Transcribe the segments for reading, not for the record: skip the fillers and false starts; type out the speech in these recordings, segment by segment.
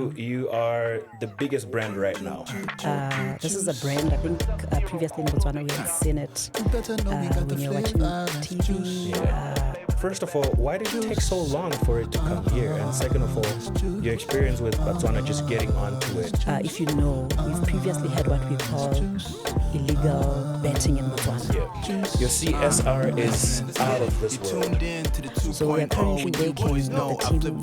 You are the biggest brand right now. This is a brand, I think previously in Botswana we had seen it when you're watching TV. First of all, why did it take so long for it to come here? And second of all, your experience with Botswana just getting onto it. If you know, we've previously had what we call illegal betting in Botswana. Your CSR is out of this world. So we are currently working with the team, doing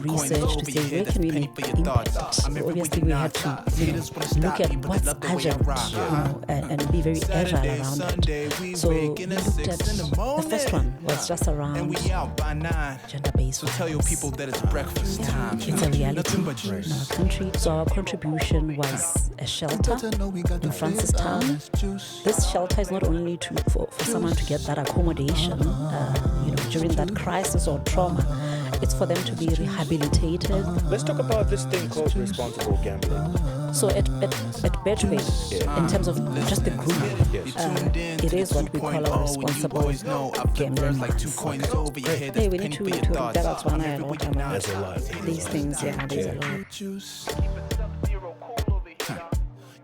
research to say where can we make impact. So obviously we had to look at what's urgent and be very agile around it. So we looked at the first one was just around gender-based violence. Tell your people that it's breakfast time. It's a reality in our country. So our contribution was a shelter in Francistown. This shelter is not only for someone to get that accommodation, during that crisis or trauma. It's for them to be rehabilitated. Let's talk about this thing called responsible gambling. So at Betway, in terms of just the group, it is what we call a responsible gambling month. Hey, we need to Botswana a lot. There's a lot. These things, there's a lot.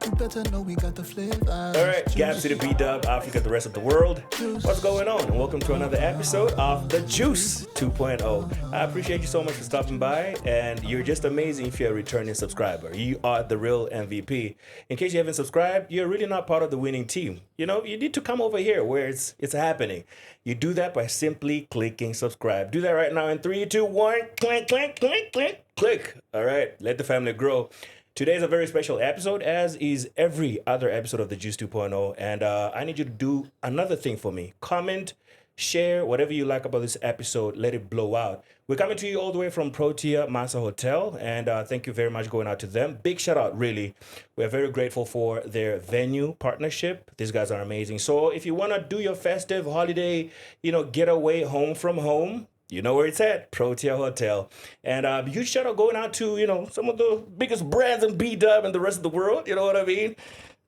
You better know we got the flavor. All right, Gap City, B-Dub, Africa, the rest of the world. What's going on? And welcome to another episode of The Juice 2.0. I appreciate you so much for stopping by, and you're just amazing if you're a returning subscriber. You are the real MVP. In case you haven't subscribed, you're really not part of the winning team. You need to come over here where it's happening. You do that by simply clicking subscribe. Do that right now in 3, 2, 1. Click, click, click, click, click. All right, let the family grow. Today is a very special episode, as is every other episode of the Juice 2.0. And I need you to do another thing for me. Comment, share, whatever you like about this episode. Let it blow out. We're coming to you all the way from Protea Masa Hotel. And thank you very much going out to them. Big shout out, really. We're very grateful for their venue partnership. These guys are amazing. So if you want to do your festive holiday, getaway home from home, you know where it's at, Protea Hotel. And huge shout out going out to, some of the biggest brands in B-Dub and the rest of the world. You know what I mean?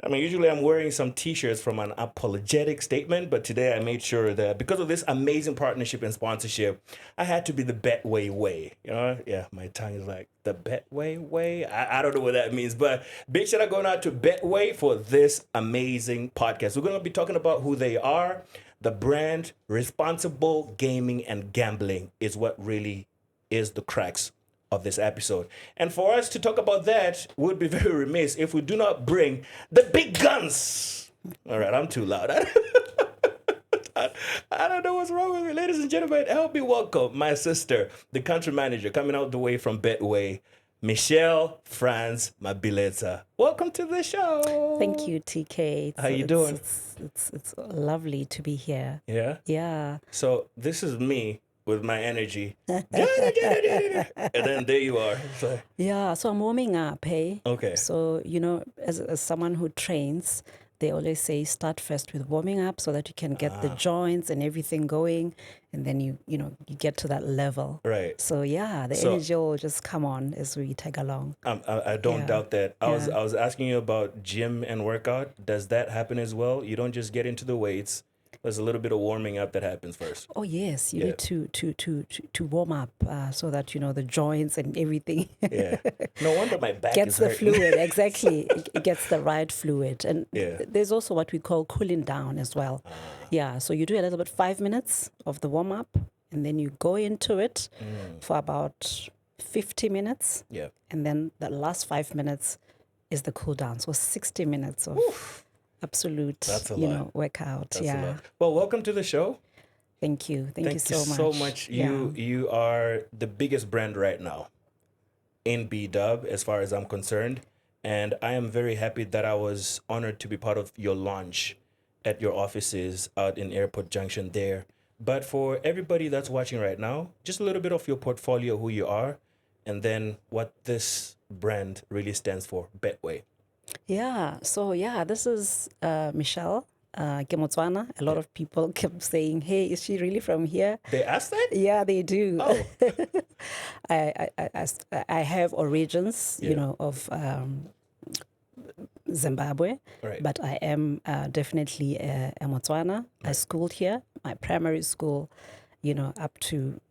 Usually I'm wearing some t-shirts from an apologetic statement, but today I made sure that because of this amazing partnership and sponsorship, I had to be the Betway way. Yeah, my tongue is like, the Betway way? I don't know what that means, but big shout out going out to Betway for this amazing podcast. We're going to be talking about who they are. The brand, responsible gaming and gambling is what really is the crux of this episode. And for us to talk about that, we'd be very remiss if we do not bring the big guns. All right, I'm too loud. I don't know what's wrong with me. Ladies and gentlemen, help me welcome my sister, the country manager, coming out the way from Betway, Michelle France-Mabiletsa. Welcome to the show. Thank you, TKay. How you doing? It's lovely to be here. Yeah? Yeah. So this is me with my energy. And then there you are. Yeah, so I'm warming up, hey? Okay. So, as someone who trains, they always say start first with warming up so that you can get the joints and everything going, and then you get to that level. Right. So the energy will just come on as we tag along. I don't doubt that. I was asking you about gym and workout. Does that happen as well? You don't just get into the weights. There's a little bit of warming up that happens first. Oh yes, you need to warm up so that the joints and everything. Yeah. No wonder my back gets is the hurting. fluid exactly. It gets the right fluid, and there's also what we call cooling down as well. Yeah. So you do a little bit 5 minutes of the warm up, and then you go into it for about 50 minutes. Yeah. And then the last 5 minutes is the cool down. So 60 minutes of absolute, workout. That's a lot. Well, welcome to the show. Thank you. Thank you so much. Thank you so much. You are the biggest brand right now in B-Dub as far as I'm concerned. And I am very happy that I was honored to be part of your launch at your offices out in Airport Junction there. But for everybody that's watching right now, just a little bit of your portfolio, who you are, and then what this brand really stands for, Betway. Yeah, so this is Michelle Botswana. A lot of people kept saying, hey, is she really from here? They asked that? Yeah, they do. Oh. I have origins, of Zimbabwe, right. But I am definitely a Botswana. Right. I schooled here, my primary school, up to,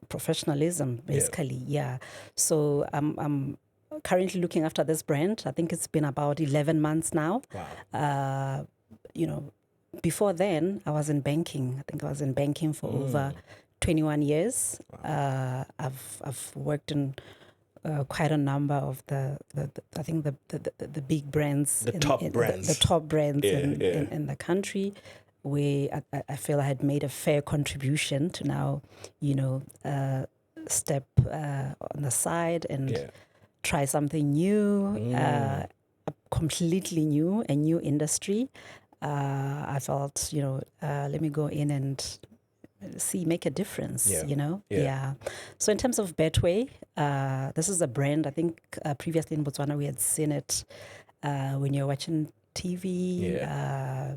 professionalism, basically. Yeah. So I'm currently looking after this brand. I think it's been about 11 months now. Wow. Before then, I was in banking. I think I was in banking for over 21 years. Wow. I've worked in quite a number of the big brands, the top brands, the top brands in in the country, where I feel I had made a fair contribution to now, step on the side and try something new, completely new, a new industry. I felt, let me go in and make a difference, Yeah. So in terms of Betway, this is a brand, I think previously in Botswana we had seen it when you're watching TV,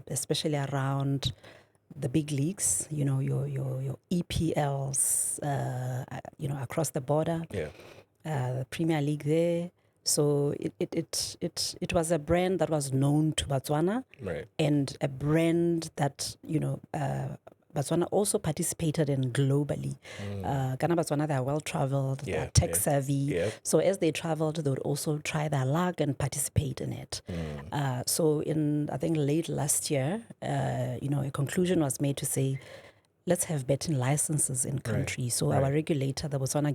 especially around the big leagues, your EPLs, across the border, the Premier League there. So it was a brand that was known to Botswana, right, and a brand that Botswana also participated in globally. Ghana, Botswana, they are well traveled, they are tech savvy. So as they traveled, they would also try their luck and participate in it. So in, I think, late last year, a conclusion was made to say, let's have betting licenses in country. Right. So our regulator, the Botswana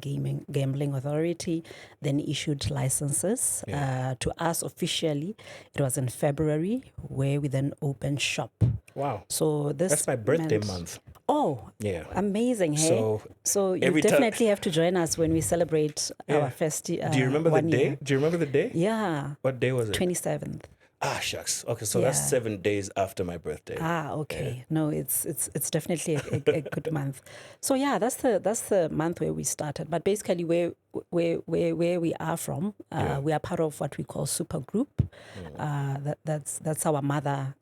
Gambling Authority, then issued licenses to us officially. It was in February, where we then opened shop. Wow. So that's my birthday month. Oh, yeah, amazing! Hey, so you definitely have to join us when we celebrate our festival. Do you remember the day? Year. Do you remember the day? Yeah. What day was it? 27th. Ah, shucks. Okay, so that's 7 days after my birthday. Ah, okay. Yeah. No, it's definitely a good month. So yeah, that's the month where we started. But basically, where we are from, we are part of what we call Super Group. That's our mother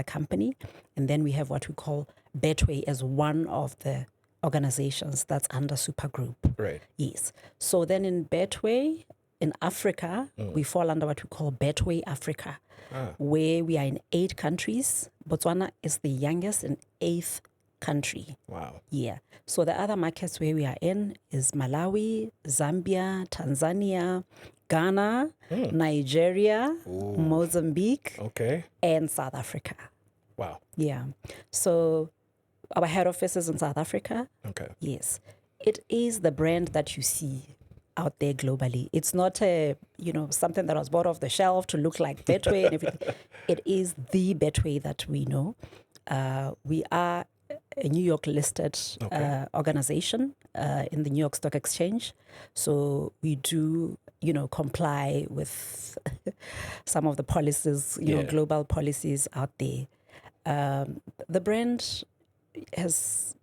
company, and then we have what we call Betway as one of the organizations that's under Super Group. Right. Yes. So then in Betway, in Africa, we fall under what we call Betway Africa, where we are in 8 countries. Botswana is the youngest and 8th country. Wow. Yeah. So the other markets where we are in is Malawi, Zambia, Tanzania, Ghana, Nigeria, Mozambique, and South Africa. Wow. Yeah. So our head office is in South Africa. Okay. Yes. It is the brand that you see out there globally. It's not something that was bought off the shelf to look like Betway and everything. It is the Betway that we know. We are a New York listed organization in the New York Stock Exchange. So we do, comply with some of the policies, global policies out there. The brand has,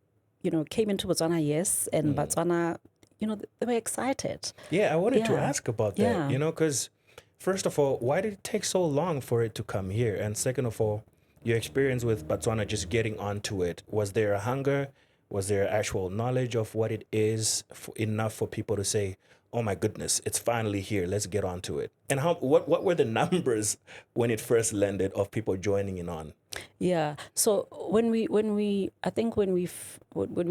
came into Botswana, yes, and Botswana, they were excited. Yeah, I wanted to ask about that, because first of all, why did it take so long for it to come here? And second of all, your experience with Botswana, just getting onto it, was there a hunger? Was there actual knowledge of what it is enough for people to say, oh my goodness, it's finally here, let's get onto it? And what were the numbers when it first landed of people joining in on? Yeah. So when we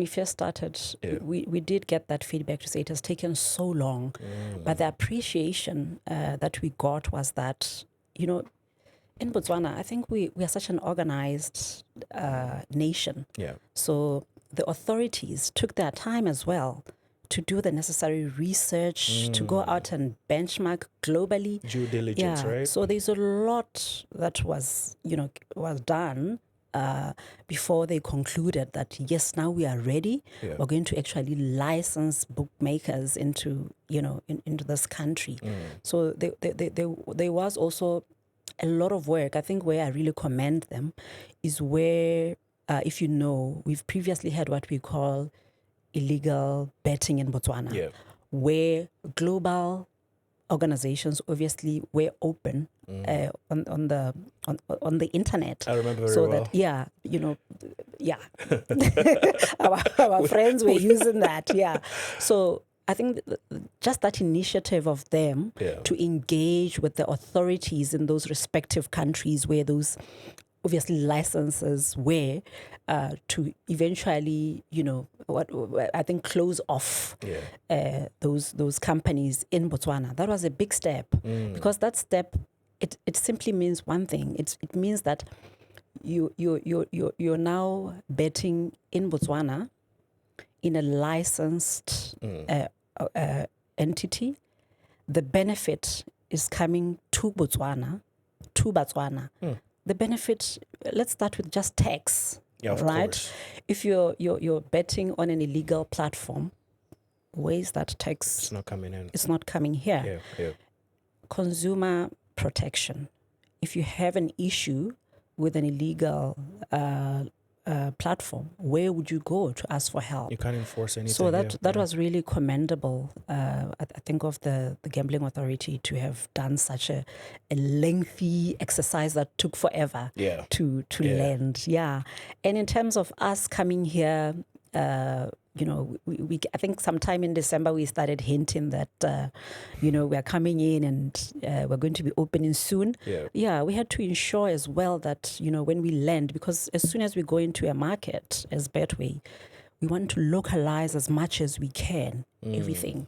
first started, we did get that feedback to say it has taken so long, but the appreciation that we got was that, in Botswana, I think we are such an organized nation. Yeah. So the authorities took their time as well to do the necessary research, to go out and benchmark globally. Due diligence, right? So there's a lot that was done before they concluded that, yes, now we are ready. Yeah. We're going to actually license bookmakers into this country. So there was also a lot of work. I think where I really commend them is where, if we've previously had what we call illegal betting in Botswana, where global organizations obviously were open on the internet. I remember very well. Our friends were using that. Yeah. So I think just that initiative of them to engage with the authorities in those respective countries where those obviously licenses were to eventually, what I think close off those companies in Botswana. That was a big step because that step, it simply means one thing. It means that you're now betting in Botswana in a licensed entity. The benefit is coming to Botswana. The benefit, let's start with just tax, right? Course. If you're betting on an illegal platform, where is that tax? It's not coming in. It's not coming here. Yeah. Consumer protection. If you have an issue with an illegal platform, where would you go to ask for help? You can't enforce anything. So that was really commendable. I think of the Gambling Authority to have done such a lengthy exercise that took forever to land. Yeah. And in terms of us coming here, we I think sometime in December we started hinting that we are coming in and we're going to be opening soon. Yeah, we had to ensure as well that when we land, because as soon as we go into a market as Betway, we want to localize as much as we can, everything,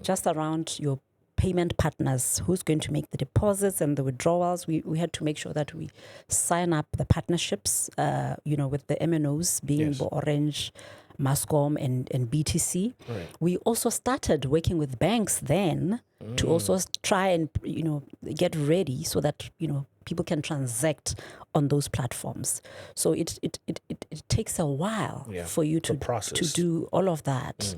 just around your payment partners, who's going to make the deposits and the withdrawals. We had to make sure that we sign up the partnerships, with the MNOs being Orange, Mascom and BTC. Right. We also started working with banks then to also try and get ready so that people can transact on those platforms. So it takes a while for you to do all of that.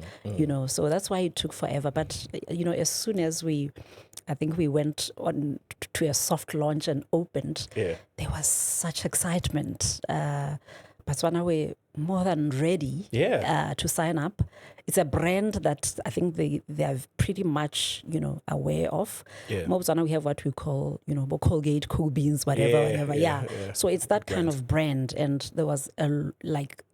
So that's why it took forever. But as soon as I think we went on to a soft launch and opened, there was such excitement. Botswana were more than ready to sign up. It's a brand that I think they are pretty much aware of. Botswana, we have what we call Colgate, Cool Beans, whatever. So it's that kind of brand, and there was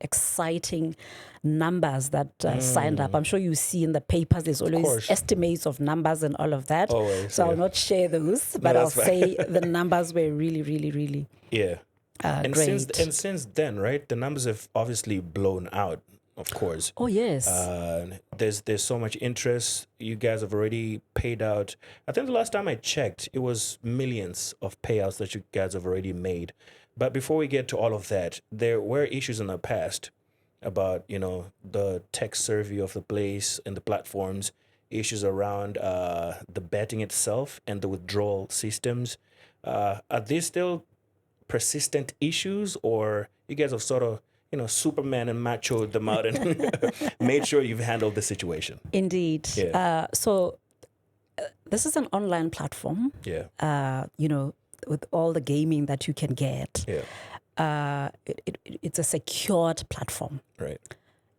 exciting numbers that signed up. I'm sure you see in the papers there's always estimates of numbers and all of that. Always, so I'll not share those, but I'll say the numbers were really, really, really and great. Since then, right, the numbers have obviously blown out, of course. Oh, yes. There's so much interest. You guys have already paid out. I think the last time I checked, it was millions of payouts that you guys have already made. But before we get to all of that, there were issues in the past about, the tech survey of the place and the platforms, issues around the betting itself and the withdrawal systems. Are these still persistent issues, or you guys have sort of Superman and machoed them out and made sure you've handled the situation? Indeed. So this is an online platform, with all the gaming that you can get. It's a secured platform. Right.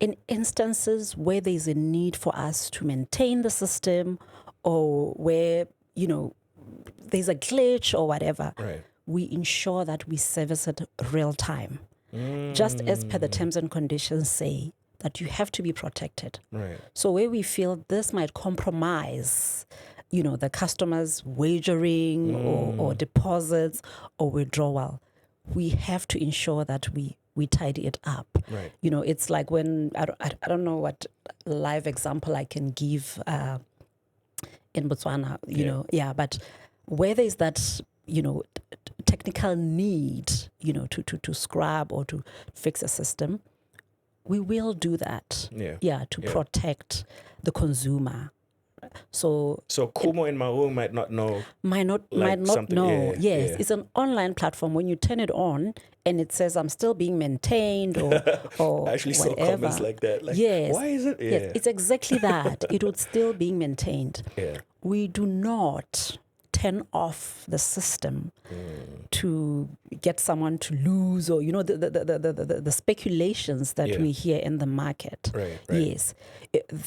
In instances where there's a need for us to maintain the system, or where there's a glitch or whatever, we ensure that we service it real time. Just as per the terms and conditions say that you have to be protected. Right. So where we feel this might compromise, the customer's wagering or deposits or withdrawal, we have to ensure that we tidy it up. Right. It's like when, I don't know what live example I can give in Botswana, but where there's that, technical need, to scrub or to fix a system, we will do that. To protect the consumer. So Kumo in Mau might not know. Might not know. Yes, it's an online platform. When you turn it on and it says I'm still being maintained or I actually whatever. saw comments like that. Like, yes. Why is it? Yes, it's exactly that. It would still being maintained. We do not turn off the system to get someone to lose, or the speculations that we hear in the market. Right. Yes,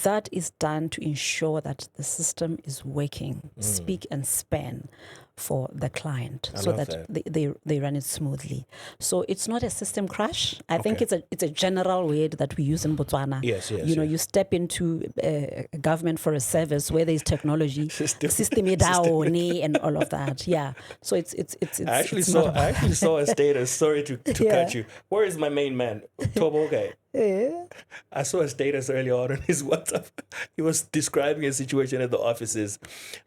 that is done to ensure that the system is working, speak and span, for the client, I so love that that. they run it smoothly. So it's not a system crash. I think Okay. it's a general word that we use in Botswana. Yes, yes, You know, yes. you step into a government for a service where there's technology, system down, and all of that. Yeah. So it's not about I actually saw a status. Sorry to Yeah. cut you. Where is my main man, Tobo? Okay. Yeah. I saw a status earlier on his WhatsApp. He was describing a situation at the offices.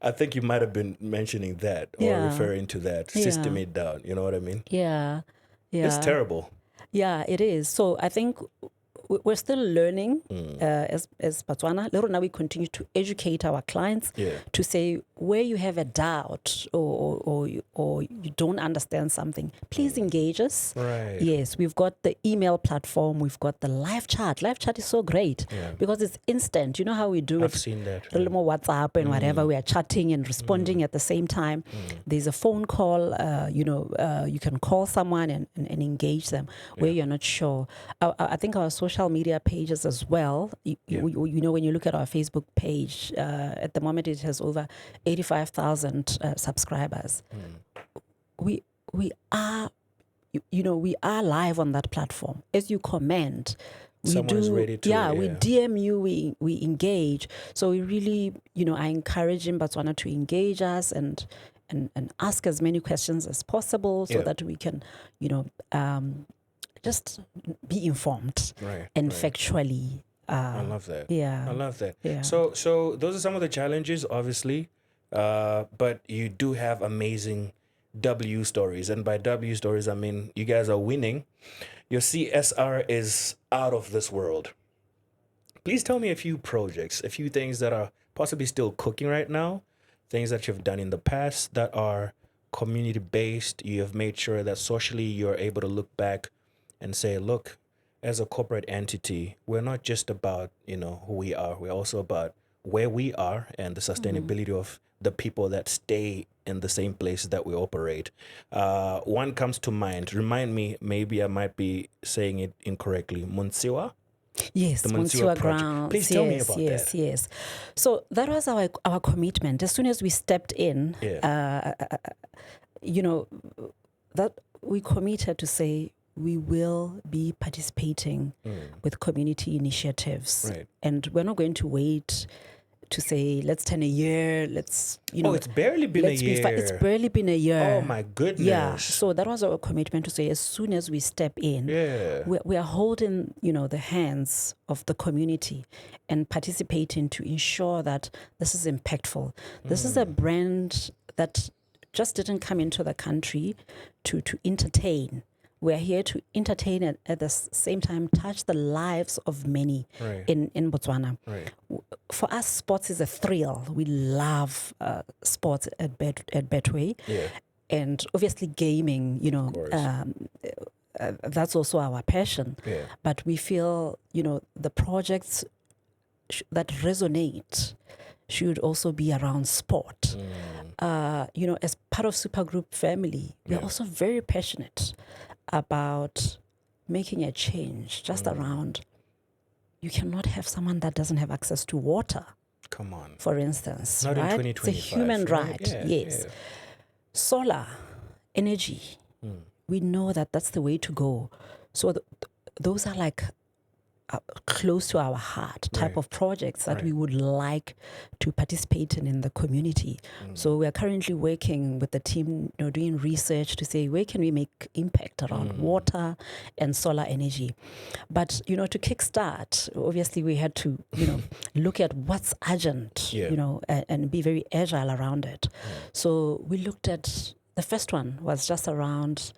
I think you might have been mentioning that or Yeah. referring to that. Yeah. System it down. You know what I mean? Yeah. It's terrible. Yeah, it is. So I think we're still learning as Botswana. Little now we continue to educate our clients to say where you have a doubt or you don't understand something, please engage us. Right. Yes, we've got the email platform. We've got the live chat. Live chat is so great because it's instant. You know how we do I've it? seen that. A little more WhatsApp and whatever. We are chatting and responding at the same time. There's a phone call. You can call someone and engage them where you're not sure. I think our social media pages as well. You know, when you look at our Facebook page, at the moment it has over 85,000 subscribers. We are, we are live on that platform. As you comment, we Someone's ready to, we DM you, we engage. So we really, I encourage in Botswana to engage us and ask as many questions as possible so that we can, just be informed and factually. I love that. Yeah. I love that. Yeah. So those are some of the challenges, obviously, but you do have amazing W stories, and by W stories I mean you guys are winning. Your CSR is out of this world. Please tell me a few projects, a few things that are possibly still cooking right now, things that you've done in the past that are community based. You have made sure that socially you're able to look back and say, look, as a corporate entity, we're not just about, who we are. We're also about where we are and the sustainability of the people that stay in the same place that we operate. One comes to mind. Remind me, maybe I might be saying it incorrectly. Munsiwa? Yes, The Munsiwa Munsiwa project. Grounds. Please tell me about that. Yes. So that was our commitment. As soon as we stepped in, that we committed to say we will be participating with community initiatives. Right. And we're not going to wait to say, let's turn a year, let's, it's barely been a year. It's barely been a year. Oh, my goodness. Yeah. So that was our commitment to say, as soon as we step in, we are holding, the hands of the community and participating to ensure that this is impactful. This is a brand that just didn't come into the country to entertain. We're here to entertain and at the same time touch the lives of many in Botswana. Right. For us, sports is a thrill. We love sports at Betway. Yeah. And obviously gaming, that's also our passion. Yeah. But we feel, the projects that resonate should also be around sport. As part of Supergroup family, we're also very passionate about making a change just around, you cannot have someone that doesn't have access to water. Come on. For instance, Not right? in 2025. It's a human right. Yeah, yes. yeah. Solar energy. We know that that's the way to go. So those are like close to our heart type of projects that we would like to participate in the community. So we are currently working with the team, doing research to say where can we make impact around water and solar energy. But to kickstart, obviously we had to look at what's urgent, and be very agile around it. So we looked at the first one was just around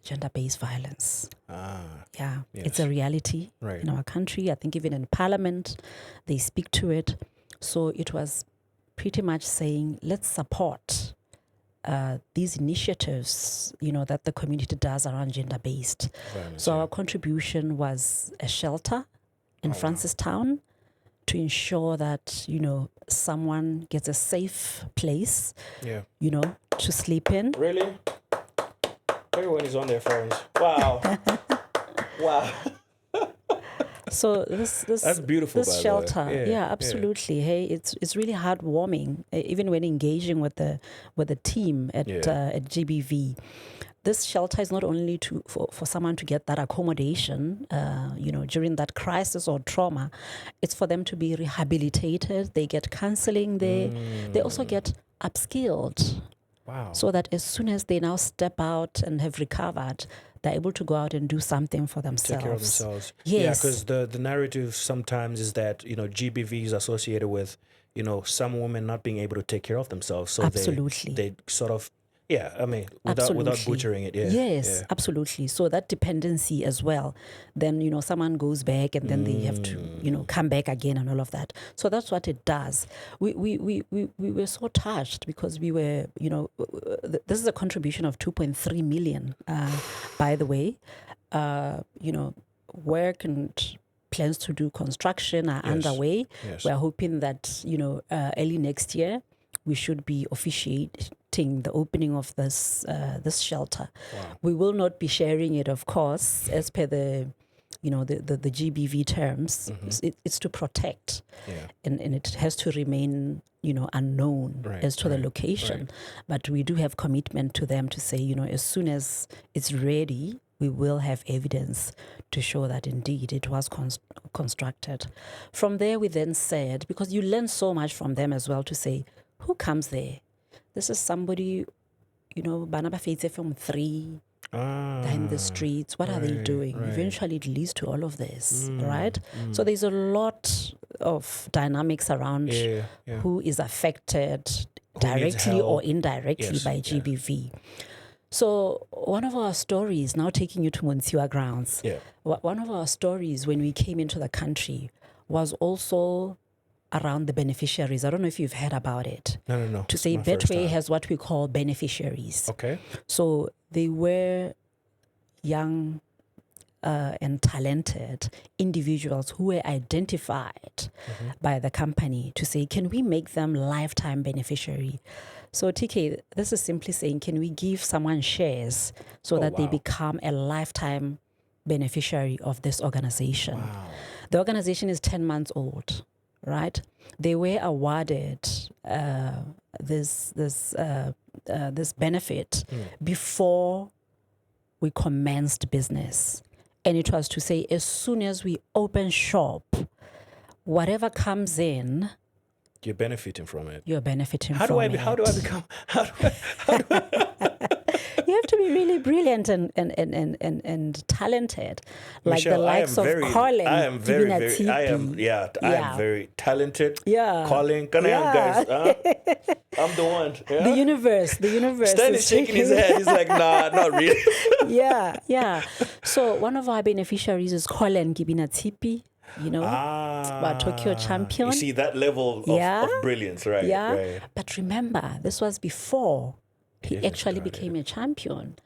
gender-based violence. It's a reality in our country. I think even in Parliament, they speak to it. So it was pretty much saying, let's support these initiatives, that the community does around gender-based. So our contribution was a shelter in Francistown to ensure that, someone gets a safe place, to sleep in. Really? Everyone is on their phones. Wow. Wow. So this That's beautiful, this by the way. shelter, Yeah, yeah. absolutely. Hey, it's really heartwarming, even when engaging with the team at at GBV. This shelter is not only for someone to get that accommodation, during that crisis or trauma. It's for them to be rehabilitated. They get counseling there. They also get upskilled. Wow. So that as soon as they now step out and have recovered, they're able to go out and do something for themselves. Take care of themselves. Yes. Yeah, because the narrative sometimes is that, GBV is associated with, some women not being able to take care of themselves. So Absolutely. they sort of, without butchering it. Yeah. Yes, yeah. absolutely. So that dependency as well. Then, someone goes back and then they have to, come back again and all of that. So that's what it does. We were so touched because we were, this is a contribution of 2.3 million, by the way. Work and plans to do construction are underway. Yes. We're hoping that, early next year, we should be officiating the opening of this shelter. Wow. We will not be sharing it, of course, as per the GBV terms. It's to protect, and it has to remain unknown as to the location. Right. But we do have commitment to them to say, as soon as it's ready, we will have evidence to show that indeed it was constructed. From there, we then said, because you learn so much from them as well, to say, who comes there? This is somebody, bana ba fetse from 3, they're in the streets. What are they doing? Right. Eventually, it leads to all of this, right? So there's a lot of dynamics around who is affected directly or indirectly by GBV. So one of our stories, now taking you to Monsiwa grounds, one of our stories when we came into the country was also around the beneficiaries. I don't know if you've heard about it. No. To say Betway has what we call beneficiaries. Okay. So they were young and talented individuals who were identified by the company to say, can we make them lifetime beneficiary? So TKay, this is simply saying, can we give someone shares so that they become a lifetime beneficiary of this organization? Wow. The organization is 10 months old, right? They were awarded this benefit before we commenced business. And it was to say, as soon as we open shop, whatever comes in, you're benefiting from it. You're benefiting how from it. How do I become? You have to be really brilliant and talented, like Michelle, the likes of Colin. I am very talented. Yeah. Colin, can I have guys? I'm the one. Yeah? The universe. Stan is shaking his head. He's like, nah, not really. Yeah. So one of our beneficiaries is Colin Gibinatipi. Our Tokyo champion. You see that level of brilliance, right? Yeah. Right. But remember, this was before he actually became a champion.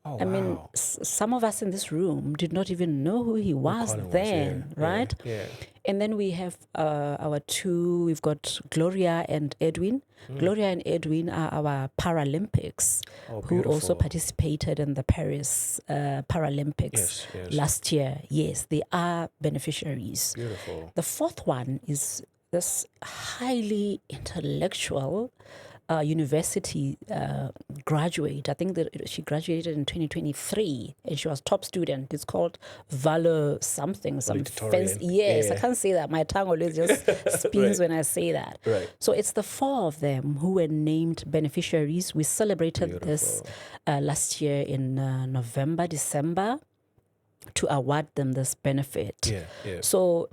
Oh, I mean, some of us in this room did not even know who he was then, right? Yeah. And then we have our two, we've got Gloria and Edwin. Gloria and Edwin are our Paralympics who also participated in the Paris Paralympics last year. Yes, they are beneficiaries. Beautiful. The fourth one is this highly intellectual university graduate. I think that she graduated in 2023 and she was top student. It's called Valor something, some fancy. Yes, I can't say that. My tongue always just spins when I say that. Right. So it's the 4 of them who were named beneficiaries. We celebrated this last year in November, December to award them this benefit. Yeah. So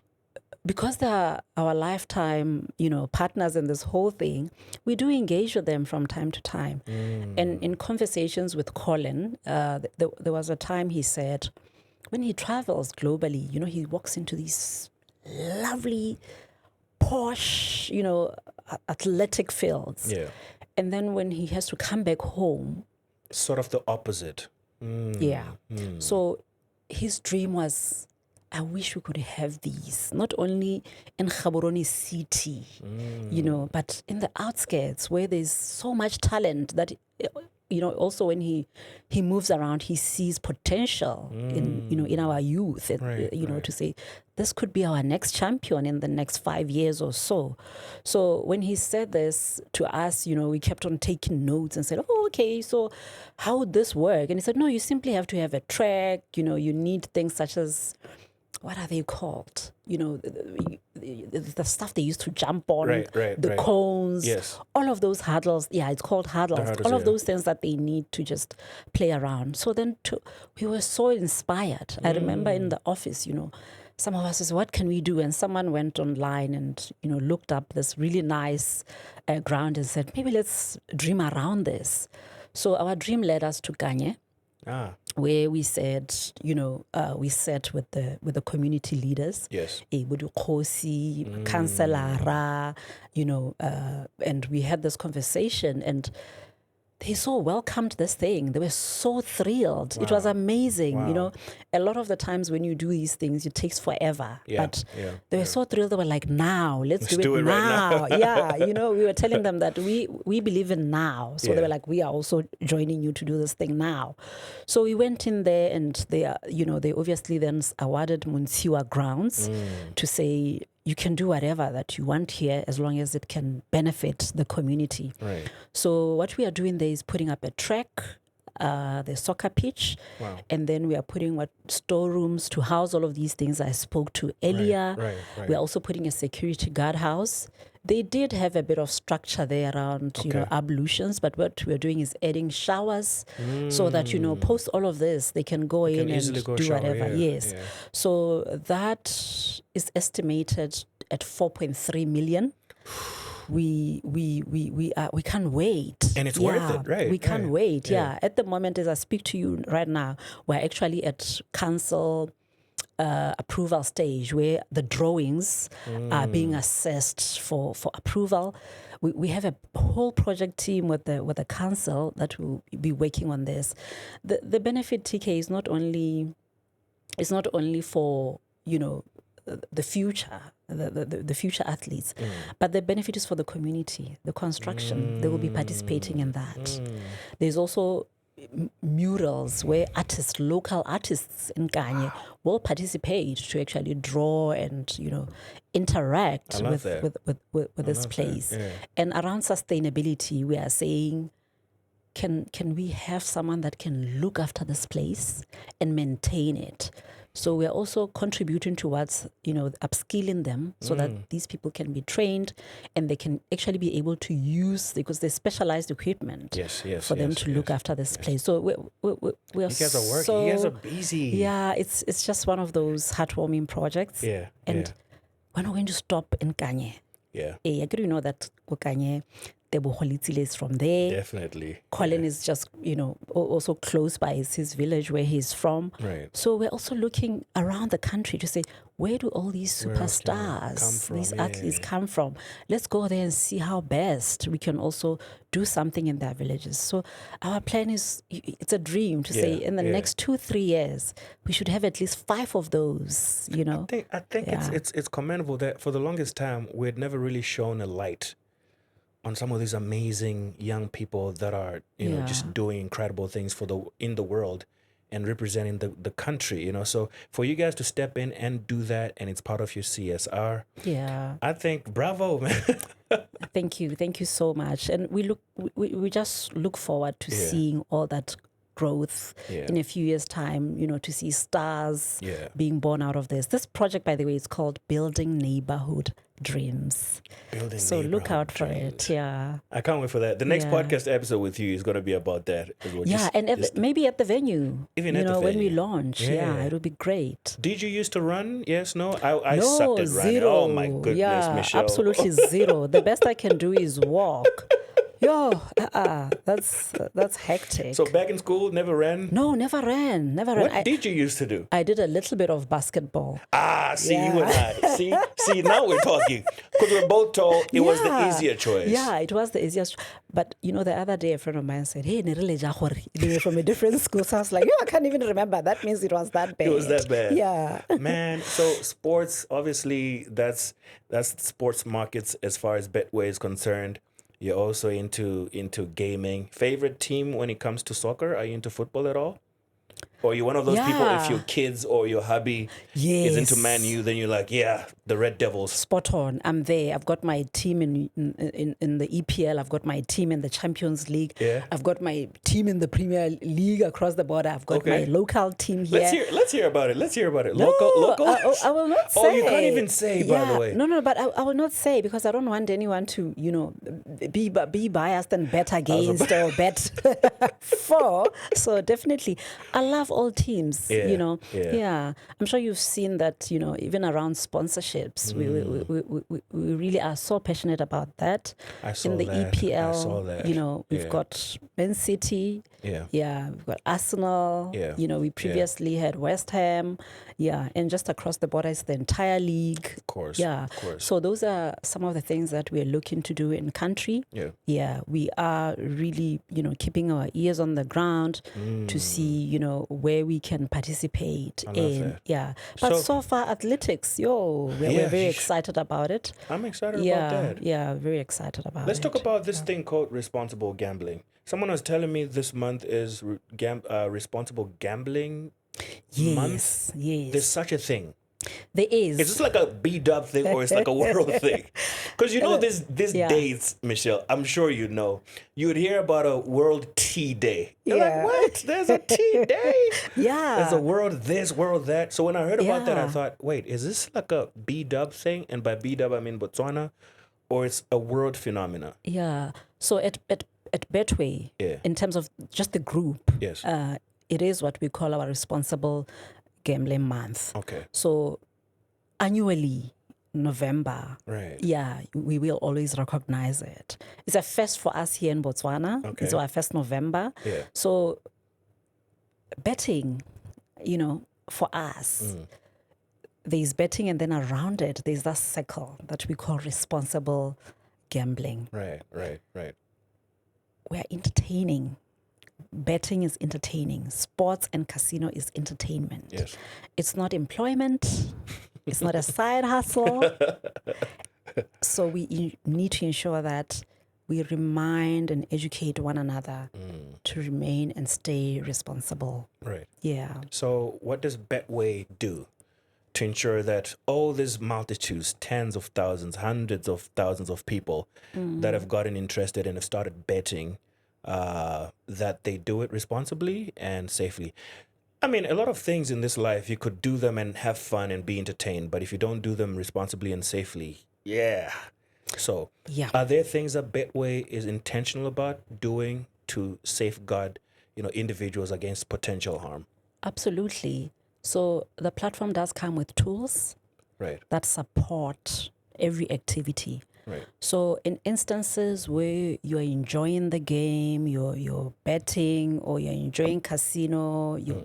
because they're our lifetime, partners in this whole thing, we do engage with them from time to time. And in conversations with Colin, there was a time he said, when he travels globally, he walks into these lovely, posh, athletic fields. Yeah. And then when he has to come back home, sort of the opposite. So his dream was, I wish we could have these, not only in Gaborone City, but in the outskirts where there's so much talent that also when he moves around, he sees potential in our youth, to say this could be our next champion in the next 5 years or so. So when he said this to us, we kept on taking notes and said, oh, okay, so how would this work? And he said, no, you simply have to have a track, you need things such as, what are they called? The stuff they used to jump on, the cones, all of those hurdles. Yeah, it's called hurdles. All of those things that they need to just play around. So then we were so inspired. I remember in the office, some of us said, what can we do? And someone went online and, looked up this really nice ground and said, maybe let's dream around this. So our dream led us to Kanye. Where we said, we sat with the community leaders, Kosi, Councillor, and we had this conversation, and they so welcomed this thing. They were so thrilled. Wow. It was amazing. Wow. A lot of the times when you do these things, it takes forever. But they were so thrilled. They were like, now, let's do it now. Right now. We were telling them that we believe in now. So they were like, we are also joining you to do this thing now. So we went in there, and they obviously then awarded Munsiwa grounds to say, you can do whatever that you want here as long as it can benefit the community. Right. So what we are doing there is putting up a track, the soccer pitch, and then we are putting storerooms to house all of these things I spoke to earlier. Right. We're also putting a security guard house. They did have a bit of structure there around, ablutions, but what we're doing is adding showers so that, post all of this, they can go in and do whatever. Yes. Yeah. So that is estimated at 4.3 million. We can't wait. And it's worth it, right? We can't wait. Yeah. At the moment, as I speak to you right now, we're actually at council approval stage where the drawings are being assessed for approval. We have a whole project team with the council that will be working on this. The benefit, TKay, is not only for the future, the future athletes, but the benefit is for the community, the construction. They will be participating in that. There's also murals where local artists in Kanye will participate to actually draw and interact with this place. Yeah. And around sustainability, we are saying, can we have someone that can look after this place and maintain it? So we're also contributing towards, upskilling them so that these people can be trained and they can actually be able to use, because there's specialized equipment for them to look after this place. So we're you guys are working. You guys are busy. Yeah, it's just one of those heartwarming projects. Yeah. And we're not going to stop in Kanye. Yeah. I agree, that Kanye, Tebo Holitsile is from there. Definitely. Colin is just, also close by his village where he's from. Right. So we're also looking around the country to say, where do all these superstars, these athletes come from? Let's go there and see how best we can also do something in their villages. So our plan is, it's a dream to say in the next 2-3 years, we should have at least 5 of those, I think it's commendable that for the longest time, we had never really shown a light on some of these amazing young people that are, just doing incredible things in the world and representing the country, So for you guys to step in and do that, and it's part of your CSR. Yeah. I think, bravo, man. Thank you so much. And we just look forward to seeing all that growth in a few years' time, to see stars being born out of this. This project, by the way, is called Building Neighborhood Dreams. So look out for it. Yeah. I can't wait for that. The next podcast episode with you is going to be about that. Maybe at the venue. Even at the venue. When we launch. Yeah, it'll be great. Did you used to run? Yes, no? I sucked at running. Zero. Oh my goodness, Michelle. Absolutely zero. The best I can do is walk. That's hectic. So back in school, never ran? No, never ran. What did you used to do? I did a little bit of basketball. See, you and I. See, now we're talking. Because we're both told it was the easier choice. Yeah, it was the easiest. But, the other day, a friend of mine said, hey, they were from a different school. So I was like, I can't even remember. That means it was that bad. It was that bad. Yeah. Man, so sports, obviously, that's sports markets as far as Betway is concerned. You're also into gaming. Favorite team when it comes to soccer? Are you into football at all? Or are you one of those people, if Yeah. your kids or your hubby is into Man Yes. U, then you're like, yeah, the Red Devils. Spot on. I'm there. I've got my team in the EPL. I've got my team in the Champions League. Yeah. I've got my team in the Premier League across the border. I've got Okay. my local team here. Let's hear about it. Let's hear about it. No, Local? I will not say. Oh, you can't even say, by the way. No, but I will not say because I don't want anyone to, be biased and bet against or bet for. So definitely, I love all teams. Yeah. Yeah. I'm sure you've seen that. Even around sponsorships, we really are so passionate about that. I saw in the that. EPL, I saw that. we've got Man City. Yeah. We've got Arsenal. Yeah. We previously had West Ham. Yeah, and just across the border is the entire league. Of course. Yeah. Of course. So those are some of the things that we're looking to do in country. Yeah. Yeah, we are really, keeping our ears on the ground to see, where we can participate I love in. that. Yeah. But So- so far, athletics, we're very excited about it. I'm excited about that. Yeah, very excited about Let's it. talk about this thing called responsible gambling. Someone was telling me this month is responsible gambling month. Yes. There's such a thing. There is. Is this like a B-dub thing or it's like a world thing? Because these Yeah. days, Michelle, I'm sure you know, you would hear about a World Tea Day. You're Yeah. like, what? There's a tea day? Yeah. There's a world this, world that. So when I heard about that, I Yeah. thought, wait, is this like a B-dub thing? And by B-dub, I mean Botswana? Or it's a world phenomena? Yeah. So at Betway, Yeah. in terms of just the group, Yes. it is what we call our responsible gambling month. Okay. So annually, November, Right. yeah, we will always recognize it. It's a first for us here in Botswana. Okay. It's our first November. Yeah. So betting, for us, there's betting and then around it, there's that circle that we call responsible gambling. Right. We're entertaining. Betting is entertaining. Sports and casino is entertainment. Yes. It's not employment. It's not a side hustle. So we need to ensure that we remind and educate one another to remain and stay responsible. Right. Yeah. So what does Betway do to ensure that all these multitudes, tens of thousands, hundreds of thousands of people that have gotten interested and have started betting, that they do it responsibly and safely? I mean, a lot of things in this life, you could do them and have fun and be entertained, but if you don't do them responsibly and safely, yeah. So Yeah. are there things that Betway is intentional about doing to safeguard, individuals against potential harm? Absolutely. So the platform does come with tools Right. that support every activity. Right. So in instances where you're enjoying the game, you're betting, or you're enjoying casino, you're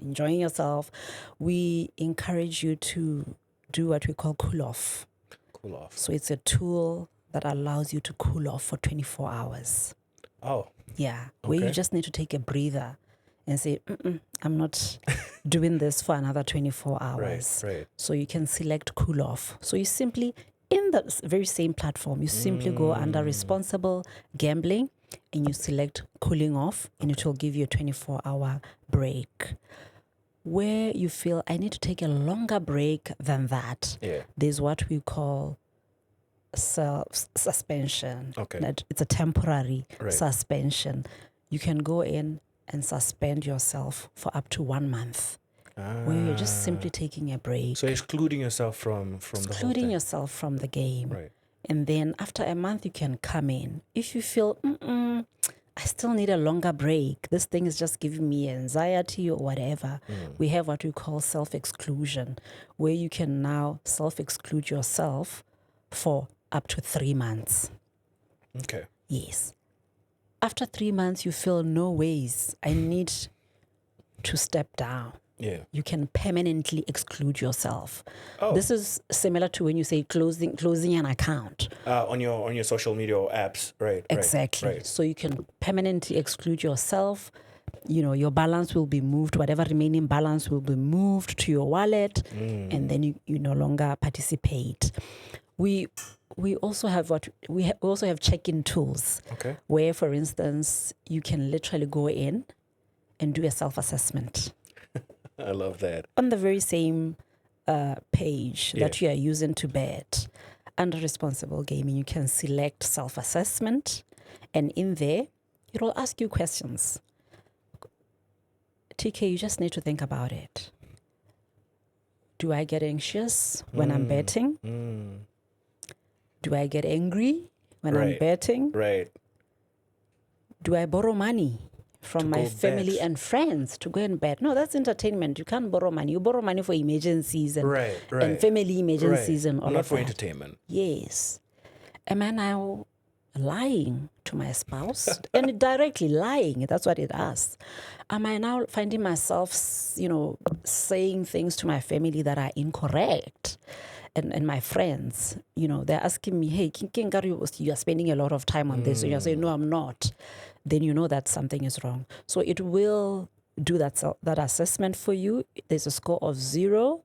enjoying yourself, we encourage you to do what we call cool off. Cool off. So it's a tool that allows you to cool off for 24 hours. Oh, Yeah, where you Okay. just need to take a breather and say, I'm not doing this for another 24 hours. right. So you can select cool off. So you simply, in the very same platform, you simply go under responsible gambling and you select cooling off, and it will give you a 24-hour break. Where you feel I need to take a longer break than that, Yeah. there's what we call suspension. Okay. That it's a temporary Right. suspension. You can go in and suspend yourself for up to 1 month, where you're just simply taking a break, So excluding yourself from the whole excluding thing. yourself from the game. Right. And then after a month, you can come in. If you feel, I still need a longer break, this thing is just giving me anxiety or whatever, we have what we call self-exclusion, where you can now self-exclude yourself for up to 3 months. Okay. Yes. After 3 months, you feel no ways, I need to step down. Yeah. You can permanently exclude yourself. Oh. This is similar to when you say closing an account. On your social media apps, right? Exactly. Right. So you can permanently exclude yourself. Your balance will be moved, whatever remaining balance will be moved to your wallet, and then you no longer participate. we also have also have check-in tools. Okay. Where, for instance, you can literally go in and do a self-assessment I love that. on the very same page that you are using to bet. Under responsible gaming, you can select self-assessment, and in there, it will ask you questions. TK, you just need to think about it. Do I get anxious when I'm betting? Do I get angry when I'm betting? Right. Do I borrow money from my family bet. and friends to go and bet? No, that's entertainment. You can't borrow money. You borrow money for emergencies and, and family emergencies and all Not of for that. entertainment. Yes. Am I now lying to my spouse? And directly lying, that's what it asks. Am I now finding myself, saying things to my family that are incorrect? And my friends, they're asking me, hey, you are spending a lot of time on this. So you're saying, no, I'm not. Then you know that something is wrong. So it will do that assessment for you. There's a score of 0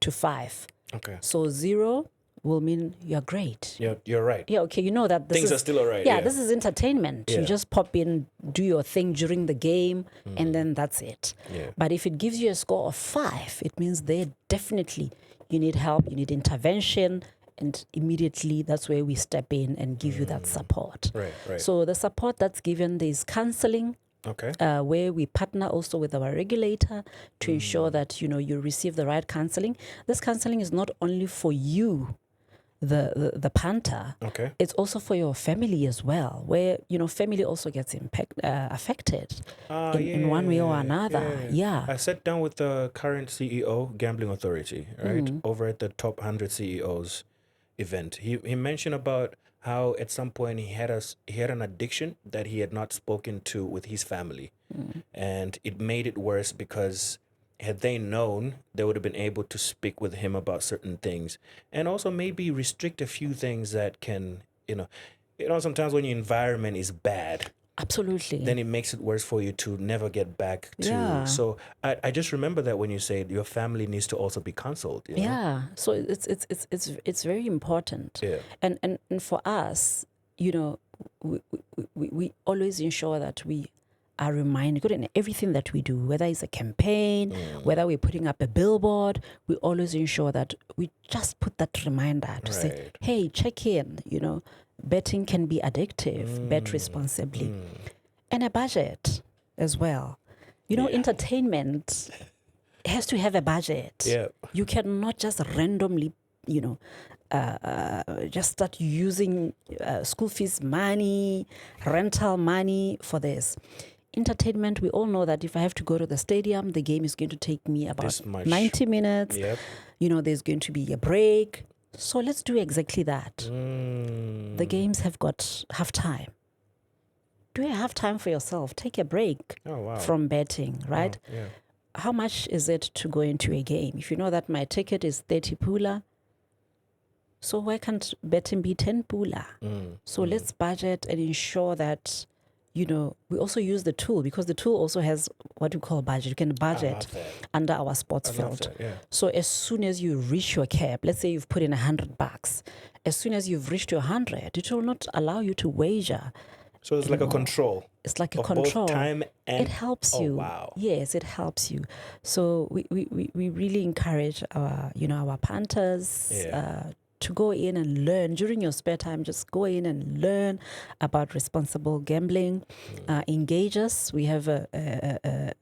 to 5. Okay. So 0 will mean you're great. You're right. Yeah, okay, you know that Things are still all right. Yeah, this is entertainment. Yeah. You just pop in, do your thing during the game, and then that's it. Yeah. But if it gives you a score of 5, it means there definitely you need help, you need intervention, and immediately that's where we step in and give you that support. Right. So the support that's given, there's counseling, Okay. where we partner also with our regulator to ensure that you receive the right counseling. This counseling is not only for you, the punter. Okay. It's also for your family as well, where family also gets affected in one way or another. Yeah. I sat down with the current CEO, Gambling Authority, right, over at the top 100 CEOs event. He mentioned about how at some point he had an addiction that he had not spoken to with his family, and it made it worse because had they known, they would have been able to speak with him about certain things, and also maybe restrict a few things that can, sometimes when your environment is bad, absolutely, then it makes it worse for you to never get back to. Yeah. So I just remember that when you said your family needs to also be counseled. Yeah. So it's very important. Yeah. And for us, we always ensure that we are reminded in everything that we do, whether it's a campaign, whether we're putting up a billboard, we always ensure that we just put that reminder to say, hey, check in, betting can be addictive, bet responsibly. And a budget as well. Entertainment has to have a budget. Yeah. You cannot just randomly, just start using school fees money, rental money for this. Entertainment, we all know that if I have to go to the stadium, the game is going to take me about 90 minutes. Yep. There's going to be a break. So let's do exactly that. The games have got half time. Do a half time for yourself. Take a break from betting, right? Oh, yeah. How much is it to go into a game? If you know that my ticket is 30 pula, so why can't betting be 10 pula? So let's budget and ensure that we also use the tool, because the tool also has what we call budget. You can budget under our sports field. So as soon as you reach your cap, let's say you've put in $100, as soon as you've reached your 100, it will not allow you to wager. So it's like a control. It's like a of control. Both time and it helps you. Wow. Yes, it helps you. So we really encourage our our punters to go in and learn during your spare time. Just go in and learn about responsible gambling. Engage us. We have a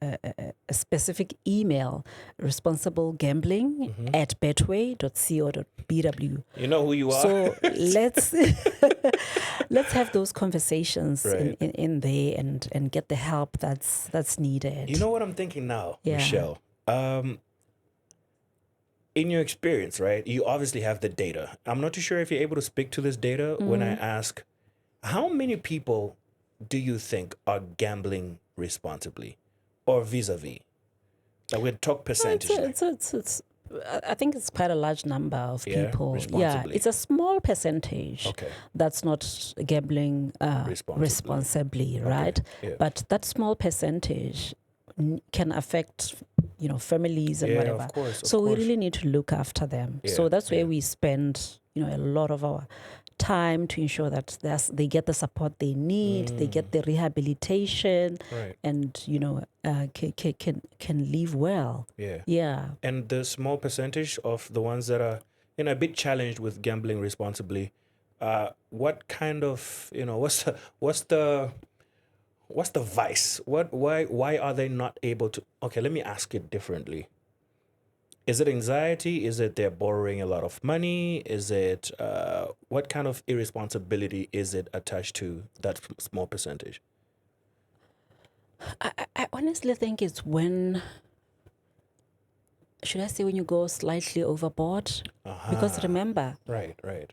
specific email, responsiblegambling@betway.co.bw. You know who you are. So let's have those conversations in there and get the help that's needed. You know what I'm thinking now, Yeah. Michelle? In your experience, right, you obviously have the data. I'm not too sure if you're able to speak to this data when I ask, how many people do you think are gambling responsibly or vis-a-vis? Like we'll talk percentage. I think it's quite a large number of people. Responsibly. It's a small percentage that's not gambling responsibly, right? Yeah. But that small percentage can affect families and Yeah, whatever. of course, of so we course. really need to look after them. So Yeah, that's where yeah. we spend, a lot of our time to ensure that they get the support they need, they get the rehabilitation, Right. and can live well. Yeah. Yeah. And the small percentage of the ones that are a bit challenged with gambling responsibly, what kind of what's the vice? Why are they not able to? Okay, let me ask it differently. Is it anxiety? Is it they're borrowing a lot of money? Is it what kind of irresponsibility is it attached to that small percentage? I honestly think it's when you go slightly overboard? Because remember, Right.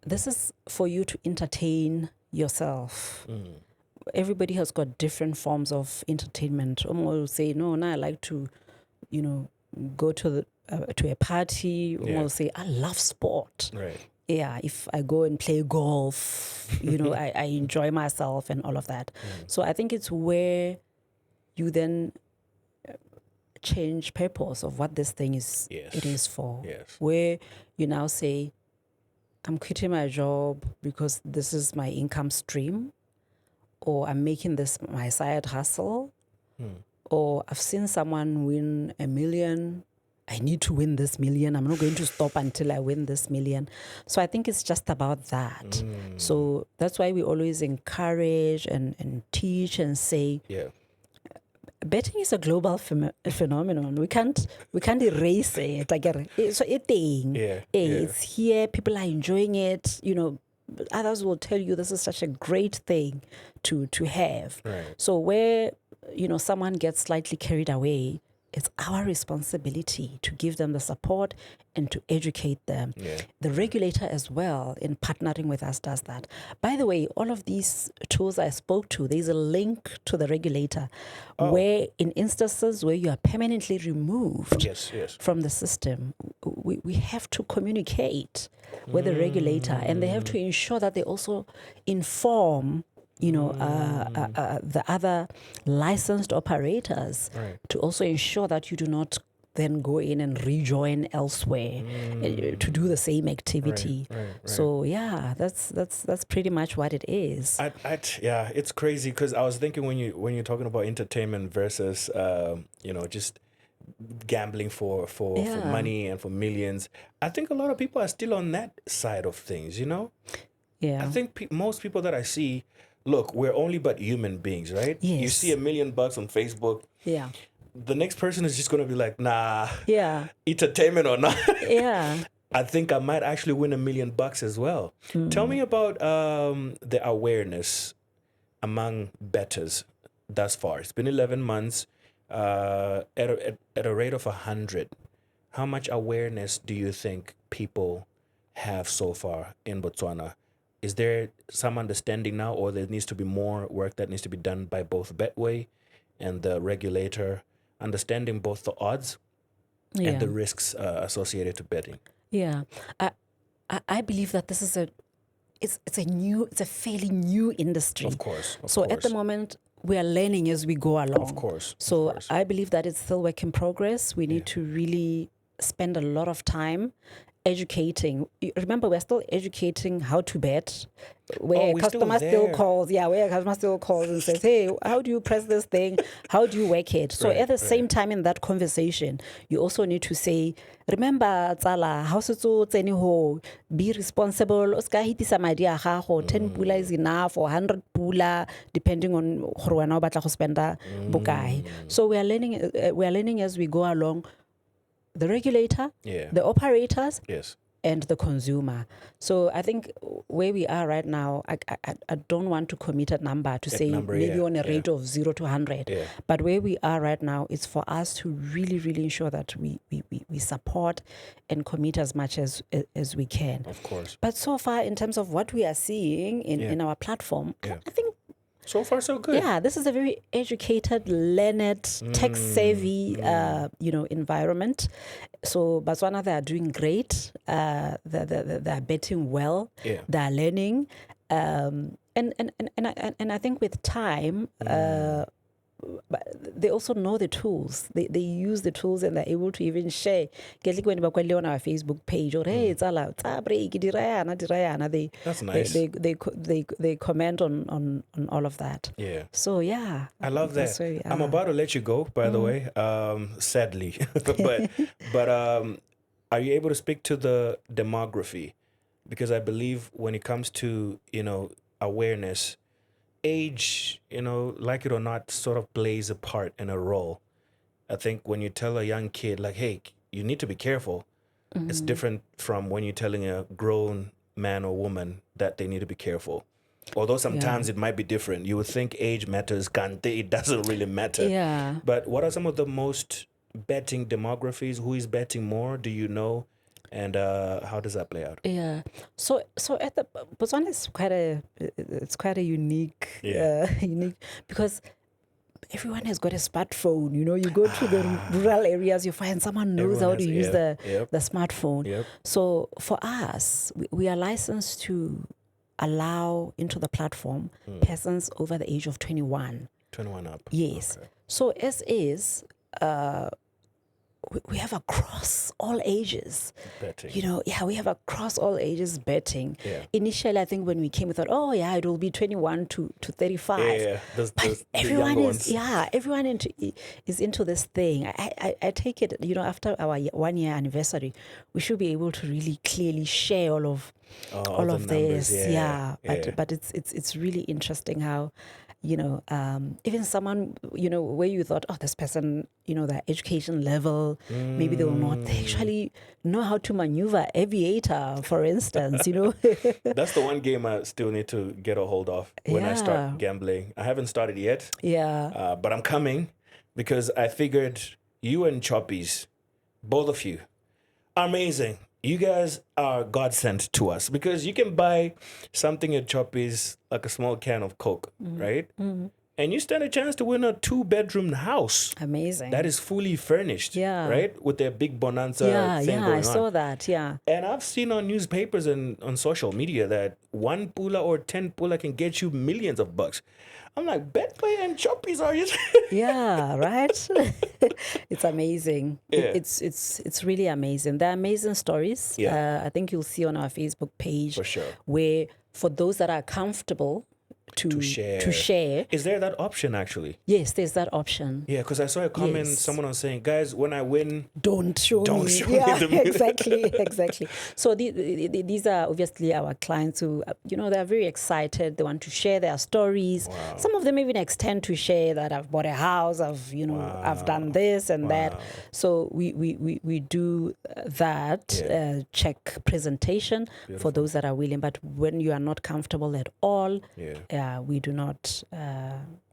this is for you to entertain yourself. Everybody has got different forms of entertainment. Omo will say, no, I like to, go to a party. Omo will say, I love sport. Right. Yeah, if I go and play golf, I enjoy myself and all of that. So I think it's where you then change purpose of what this thing is. Yes. It is for. Yes. Where you now say, I'm quitting my job because this is my income stream, or I'm making this my side hustle, or I've seen someone win $1 million. I need to win this $1 million. I'm not going to stop until I win this $1 million. So I think it's just about that. So that's why we always encourage and teach and say, betting is a global phenomenon. We can't erase it. So it's here. People are enjoying it. Others will tell you this is such a great thing to have. Right. So where someone gets slightly carried away, it's our responsibility to give them the support and to educate them. Yeah. The regulator as well, in partnering with us, does that. By the way, all of these tools I spoke to, there's a link to the regulator where in instances where you are permanently removed from the system, we have to communicate with the regulator, and they have to ensure that they also inform the other licensed operators to also ensure that you do not then go in and rejoin elsewhere to do the same activity. Right. So yeah, that's pretty much what it is. Yeah, it's crazy because I was thinking when you're talking about entertainment versus just gambling for money and for millions, I think a lot of people are still on that side of things. Yeah, I think most people that I see. Look, we're only but human beings, right? Yes. You see $1 million on Facebook. Yeah. The next person is just going to be like, nah. Yeah. Entertainment or not. Yeah. I think I might actually win $1 million as well. Tell me about the awareness among bettors thus far. It's been 11 months at a rate of 100. How much awareness do you think people have so far in Botswana? Is there some understanding now, or there needs to be more work that needs to be done by both Betway and the regulator, understanding both the odds and the risks associated to betting? Yeah, I believe that this is it's a fairly new industry. Of course. At the moment, we are learning as we go along. Of course. I believe that it's still work in progress. We need to really spend a lot of time educating. Remember, we're still educating how to bet. Where customer still calls and says, hey, how do you press this thing? How do you work it? So at the same time in that conversation, you also need to say, remember, Tsala, how so be responsible. 10 pula is enough, or 100 pula, depending on how much you spend. So we are learning as we go along. The regulator, the operators, and the consumer. So I think where we are right now, I don't want to commit a number to say maybe on a rate of 0 to 100. Yeah. But where we are right now is for us to really, really ensure that we support and commit as much as we can. Of course. But so far, in terms of what we are seeing in our platform, I think so far so good. Yeah, this is a very educated, learned, tech-savvy, environment. So Botswana, they are doing great. They are betting well. Yeah. They are learning, and I think with time, but they also know the tools. They use the tools and they're able to even share. Get like when we on our Facebook page or hey, it's all out. They That's nice. They comment on all of that. Yeah. So yeah, I love that. that's very, I'm about to let you go, by the way. Sadly, but are you able to speak to the demography? Because I believe when it comes to awareness, age, like it or not, sort of plays a part and a role. I think when you tell a young kid like, "Hey, you need to be careful," it's different from when you're telling a grown man or woman that they need to be careful. Although sometimes it might be different. You would think age matters, Kante, it doesn't really matter. Yeah. But what are some of the most betting demographies? Who is betting more? Do you know? And how does that play out? Yeah. So at the Botswana is quite a unique unique because everyone has got a smartphone. You go to the rural areas, you find someone knows how to use the smartphone. Yep. So for us, we are licensed to allow into the platform persons over the age of 21. 21 up. Yes. Okay. So as is, we have across all ages. Betting. We have across all ages betting. Yeah. Initially, I think when we came, we thought, it will be 21 to 35. Yeah. But the everyone younger is, ones. everyone is into this thing. I take it, after our 1 year anniversary, we should be able to really clearly share all of numbers, this. yeah. But it's really interesting how, even someone, where you thought, this person, their education level, maybe they will not, they actually know how to maneuver aviator, for instance, That's the one game I still need to get a hold of when I start gambling. I haven't started yet. Yeah. But I'm coming because I figured you and Choppies, both of you, are amazing. You guys are godsend to us because you can buy something at Choppies, like a small can of Coke, right? Mm-hmm. And you stand a chance to win a 2-bedroom house. Amazing. That is fully furnished, right? With their big bonanza thing going on. I saw that, yeah. And I've seen on newspapers and on social media that 1 pula or 10 pula can get you millions of bucks. I'm like, Betway and Choppies are you? Yeah, right? It's amazing. Yeah. It's really amazing. They're amazing stories. Yeah. I think you'll see on our Facebook page. For sure. Where for those that are comfortable to share. Is there that option actually? Yes, there's that option. Yeah, because I saw a comment, someone was saying, guys, when I win, don't show me the exactly. So these are obviously our clients who, they're very excited. They want to share their stories. Wow. Some of them even extend to share that I've bought a house, I've done this and that. So we do that check presentation for those that are willing. But when you are not comfortable at all, we do not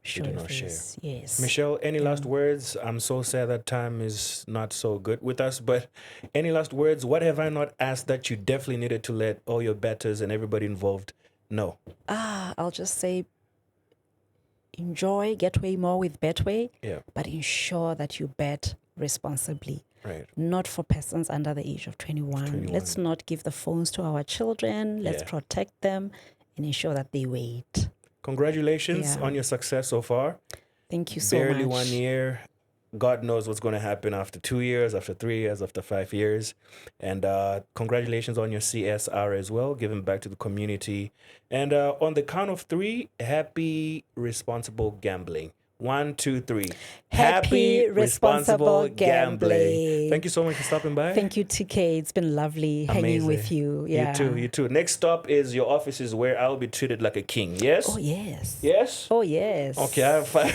show your face. Yes. Michelle, any last words? I'm so sad that time is not so good with us, but any last words? What have I not asked that you definitely needed to let all your bettors and everybody involved know? I'll just say enjoy, get way more with Betway, but ensure that you bet responsibly. Right. Not for persons under the age of 21. Let's not give the phones to our children. Let's protect them and ensure that they wait. Congratulations on your success so far. Thank you so much. Barely 1 year. God knows what's going to happen after 2 years, after 3 years, after 5 years. And congratulations on your CSR as well, giving back to the community. And on the count of 3, happy responsible gambling. 1, 2, 3. Happy responsible gambling. Thank you so much for stopping by. Thank you, TKay. It's been lovely hanging with you. Yeah. You too. Next stop is your offices where I'll be treated like a king. Yes? Oh, yes. Yes? Oh, yes. Okay, I have 5.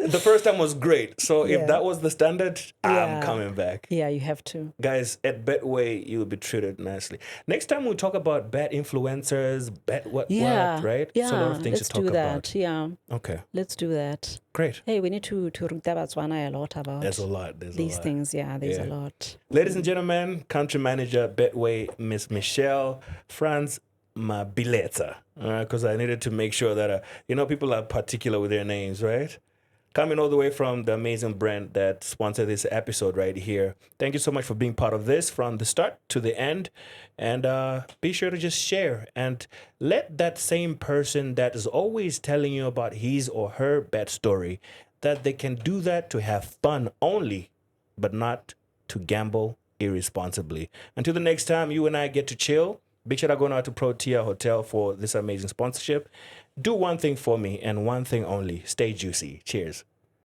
The first time was great. So if that was the standard, I'm coming back. Yeah, you have to. Guys, at Betway, you'll be treated nicely. Next time we'll talk about bet influencers, what, right? Yeah, so a lot of things let's to talk do that. about. Yeah. Okay. Let's do that. Great. Hey, we need to ruta Botswana a lot about There's a lot. these things. Yeah, there's a lot. Ladies and gentlemen, country manager Betway, Miss Michelle France-Mabiletsa. Because I needed to make sure that, people are particular with their names, right? coming all the way from the amazing brand that sponsored this episode right here. Thank you so much for being part of this from the start to the end. And be sure to just share and let that same person that is always telling you about his or her bad story, that they can do that to have fun only, but not to gamble irresponsibly. Until the next time you and I get to chill, big shout out going out to Protea Hotel for this amazing sponsorship. Do one thing for me and one thing only. Stay juicy. Cheers.